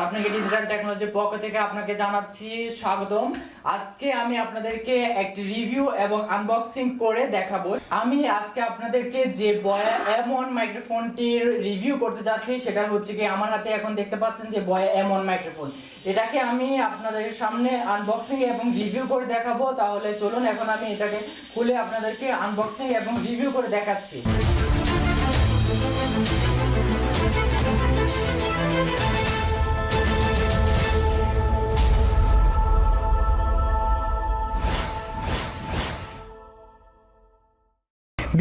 আপনাকে ডিজিটাল টেকনোলজির পক্ষ থেকে আপনাকে জানাচ্ছি স্বাগতম। আজকে আমি আপনাদেরকে একটি রিভিউ এবং আনবক্সিং করে দেখাবো। আমি আজকে আপনাদেরকে যে Boya-M1 মাইক্রোফোনটির রিভিউ করতে যাচ্ছি সেটা হচ্ছে কি আমার হাতে এখন দেখতে পাচ্ছেন যে Boya-M1 মাইক্রোফোন। এটাকে আমি আপনাদের সামনে আনবক্সিং এবং রিভিউ করে দেখাবো। তাহলে চলুন এখন আমি এটাকে খুলে আপনাদেরকে আনবক্সিং এবং রিভিউ করে দেখাচ্ছি।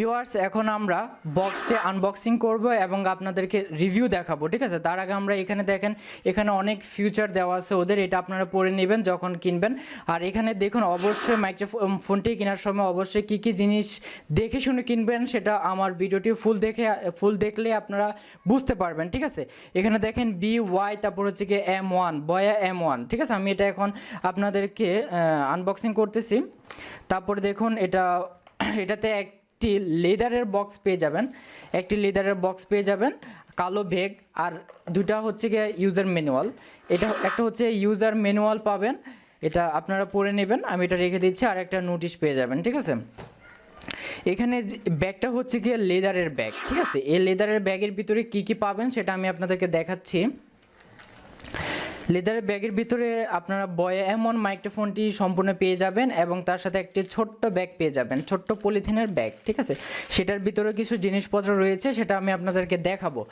ভিউয়ার্স, এখন আমরা বক্সটি আনবক্সিং করব এবং আপনাদেরকে রিভিউ দেখাবো, ঠিক আছে। তার আগে আমরা এখানে দেখেন, এখানে অনেক ফিচার দেওয়া আছে ওদের, এটা আপনারা পড়ে নেবেন যখন কিনবেন। আর এখানে দেখুন, অবশ্যই মাইক্রোফোনটি কেনার সময় অবশ্যই কী কী জিনিস দেখে শুনে কিনবেন সেটা আমার ভিডিওটি ফুল দেখলে আপনারা বুঝতে পারবেন, ঠিক আছে। এখানে দেখেন BY, তারপর হচ্ছে কি M1, Boya-M1, ঠিক আছে। আমি এটা এখন আপনাদেরকে আনবক্সিং করতেছি। তারপরে দেখুন এটাতে একটি লেদারের বক্স পেয়ে যাবেন, কালো ব্যাগ, আর দুটা হচ্ছে গিয়ে ইউজার ম্যানুয়াল। একটা হচ্ছে ইউজার ম্যানুয়াল পাবেন, এটা আপনারা পড়ে নেবেন, আমি এটা রেখে দিচ্ছি। আর একটা নোটিশ পেয়ে যাবেন, ঠিক আছে। এখানে ব্যাগটা হচ্ছে গিয়ে লেদারের ব্যাগ, ঠিক আছে। এই লেদারের ব্যাগের ভিতরে কি কি পাবেন সেটা আমি আপনাদেরকে দেখাচ্ছি। লেদারের ব্যাগের ভিতরে আপনারা Boya-M1 মাইক্রোফোনটি সম্পূর্ণ পেয়ে যাবেন এবং তার সাথে একটি ছোট্ট ব্যাগ পেয়ে যাবেন, ছোট্ট পলিথিনের ব্যাগ, ঠিক আছে। সেটার ভিতরে কিছু জিনিসপত্র রয়েছে, সেটা আমি আপনাদেরকে দেখাবো।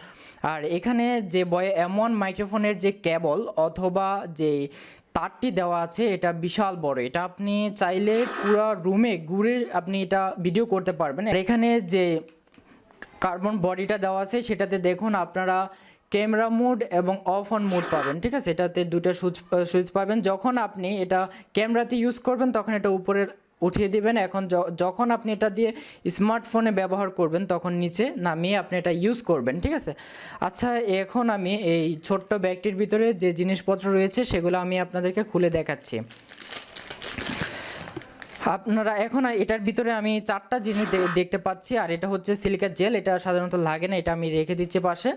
আর এখানে যে Boya-M1 মাইক্রোফোনের যে কেবল অথবা যে তারটি দেওয়া আছে এটা বিশাল বড়, এটা আপনি চাইলে পুরো রুমে ঘুরে আপনি এটা ভিডিও করতে পারবেন। আর এখানে যে কার্বন বডিটা দেওয়া আছে সেটাতে দেখুন আপনারা ক্যামেরা মোড এবং অফ অন মোড পাবেন, ঠিক আছে। এটাতে দুটো সুইচ পাবেন। যখন আপনি এটা ক্যামেরাতে ইউজ করবেন তখন এটা উপরে উঠিয়ে দিবেন। এখন যখন আপনি এটা দিয়ে স্মার্টফোনে ব্যবহার করবেন তখন নিচে নামিয়ে আপনি এটা ইউজ করবেন, ঠিক আছে। আচ্ছা, এখন আমি এই ছোট্ট ব্যাগটির ভিতরে যে জিনিসপত্র রয়েছে সেগুলো আমি আপনাদেরকে খুলে দেখাচ্ছি। আপনারা এখন এটার ভিতরে আমি 4টা জিনিস দেখতে পাচ্ছি। আর এটা হচ্ছে সিলিকা জেল, এটা সাধারণত লাগে না, এটা আমি রেখে দিচ্ছি পাশে।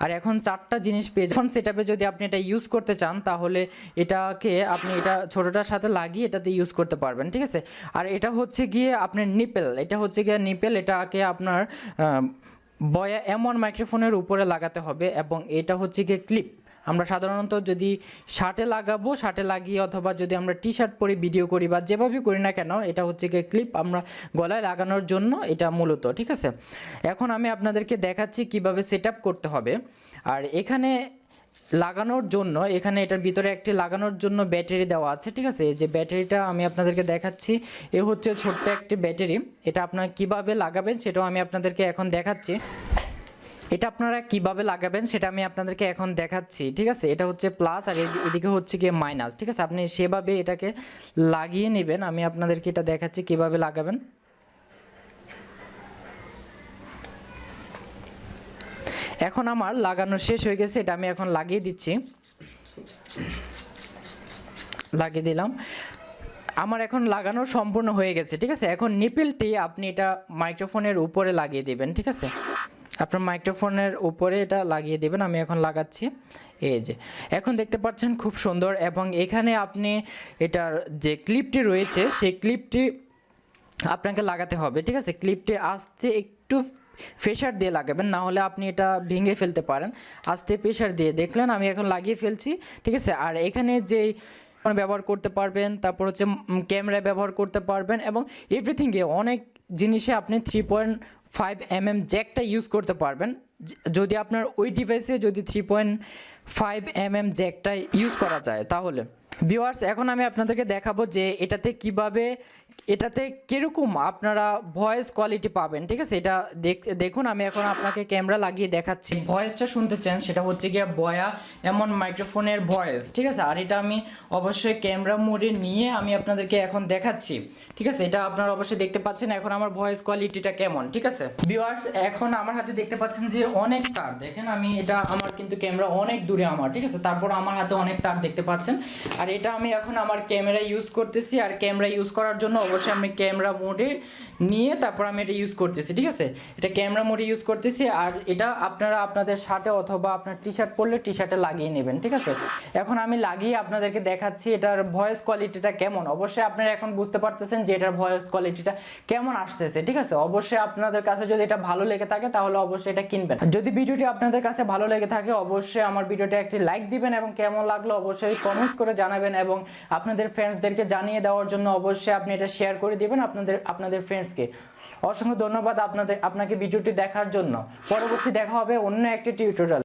আর এখন 4টা জিনিস পেয়ে যখন সেটআপে যদি আপনি এটা ইউজ করতে চান তাহলে এটাকে আপনি এটা ছোটোটার সাথে লাগিয়ে এটাতে ইউজ করতে পারবেন, ঠিক আছে। আর এটা হচ্ছে গিয়ে আপনার নিপেল, এটাকে আপনার Boya-M1 মাইক্রোফোনের উপরে লাগাতে হবে এবং এটা হচ্ছে গিয়ে ক্লিপ। আমরা সাধারণত যদি শার্টে লাগিয়ে অথবা যদি আমরা টি শার্ট পরে ভিডিও করি বা যেভাবে করি না কেন, এটা হচ্ছে গিয়ে ক্লিপ আমরা গলায় লাগানোর জন্য এটা মূলত, ঠিক আছে। এখন আমি আপনাদেরকে দেখাচ্ছি কিভাবে সেটআপ করতে হবে। আর এখানে লাগানোর জন্য এটার ভিতরে একটি লাগানোর জন্য ব্যাটারি দেওয়া আছে, ঠিক আছে। যে ব্যাটারিটা আমি আপনাদেরকে দেখাচ্ছি, এ হচ্ছে ছোট্ট একটি ব্যাটারি। এটা আপনারা কিভাবে লাগাবেন সেটাও আমি আপনাদেরকে এখন দেখাচ্ছি। এটা আপনারা কিভাবে লাগাবেন সেটা আমি আপনাদেরকে এখন দেখাচ্ছি, ঠিক আছে। এটা হচ্ছে প্লাস আর এদিকে হচ্ছে গিয়ে মাইনাস, ঠিক আছে। আপনি সেভাবে এটাকে লাগিয়ে নেবেন। আমি আপনাদেরকে এটা দেখাচ্ছি কিভাবে লাগাবেন। এখন আমার লাগানো শেষ হয়ে গেছে, এটা আমি এখন লাগিয়ে দিলাম। আমার এখন লাগানো সম্পূর্ণ হয়ে গেছে, ঠিক আছে। এখন নিপেলটি আপনি এটা মাইক্রোফোনের উপরে লাগিয়ে দেবেন, ঠিক আছে। আপনার মাইক্রোফোনের উপরে এটা লাগিয়ে দেবেন। আমি এখন লাগাচ্ছি, এই যে এখন দেখতে পাচ্ছেন খুব সুন্দর। এবং এখানে আপনি এটার যে ক্লিপটি রয়েছে সেই ক্লিপটি আপনাকে লাগাতে হবে, ঠিক আছে। ক্লিপটি আস্তে একটু প্রেশার দিয়ে লাগাবেন, না হলে আপনি এটা ভেঙে ফেলতে পারেন। আস্তে প্রেশার দিয়ে দেখলেন আমি এখন লাগিয়ে ফেলছি, ঠিক আছে। আর এখানে যে ব্যবহার করতে পারবেন, তারপর হচ্ছে ক্যামেরা ব্যবহার করতে পারবেন এবং এভরিথিংয়ে অনেক জিনিসে আপনি 3.5mm জ্যাকটা ইউজ করতে পারবেন। যদি আপনার ওই ডিভাইসে যদি 3.5mm জ্যাকটা ইউজ করা যায় তাহলে। ভিউয়ার্স, এখন আমি আপনাদেরকে দেখাবো যে এটাতে কীরকম আপনারা ভয়েস কোয়ালিটি পাবেন, ঠিক আছে। এটা দেখুন, আমি এখন আপনাকে ক্যামেরা লাগিয়ে দেখাচ্ছি। ভয়েসটা শুনতে চান সেটা হচ্ছে গিয়ে Boya-M1 মাইক্রোফোনের ভয়েস, ঠিক আছে। আর এটা আমি অবশ্যই ক্যামেরা মোডে নিয়ে আমি আপনাদেরকে এখন দেখাচ্ছি, ঠিক আছে। এটা আপনারা অবশ্যই দেখতে পাচ্ছেন এখন আমার ভয়েস কোয়ালিটিটা কেমন, ঠিক আছে। ভিউয়ার্স, এখন আমার হাতে দেখতে পাচ্ছেন যে অনেক তার, দেখেন আমি আমার কিন্তু ক্যামেরা অনেক দূরে আমার, ঠিক আছে। তারপর আমার হাতে অনেক তার দেখতে পাচ্ছেন। আর এটা আমি এখন আমার ক্যামেরা ইউজ করতেছি। আর ক্যামেরা ইউজ করার জন্য অবশ্যই আমি ক্যামেরা মোডে নিয়ে তারপর আমি এটা ইউজ করতেছি, ঠিক আছে। এটা ক্যামেরা মোডে ইউজ করতেছি, আর এটা আপনারা আপনাদের শার্টে অথবা আপনার টি শার্ট পরলে টি শার্টে লাগিয়ে নেবেন, ঠিক আছে। এখন আমি লাগিয়ে আপনাদেরকে দেখাচ্ছি এটার ভয়েস কোয়ালিটিটা কেমন। অবশ্যই আপনারা এখন বুঝতে পারতেছেন যে এটার ভয়েস কোয়ালিটিটা কেমন আসতেছে, ঠিক আছে। অবশ্যই আপনাদের কাছে যদি এটা ভালো লেগে থাকে তাহলে অবশ্যই এটা কিনবেন। যদি ভিডিওটি আপনাদের কাছে ভালো লেগে থাকে অবশ্যই আমার ভিডিওটা একটি লাইক দিবেন এবং কেমন লাগলো অবশ্যই কমেন্টস করে জানাবেন, এবং আপনাদের ফ্রেন্ডসদেরকে জানিয়ে দেওয়ার জন্য অবশ্যই আপনি এটা শেয়ার করে দিবেন আপনাদের ফ্রেন্ডসকে। অসংখ্য ধন্যবাদ আপনাকে ভিডিওটি দেখার জন্য। পরবর্তী দেখা হবে অন্য একটি টিউটোরিয়াল।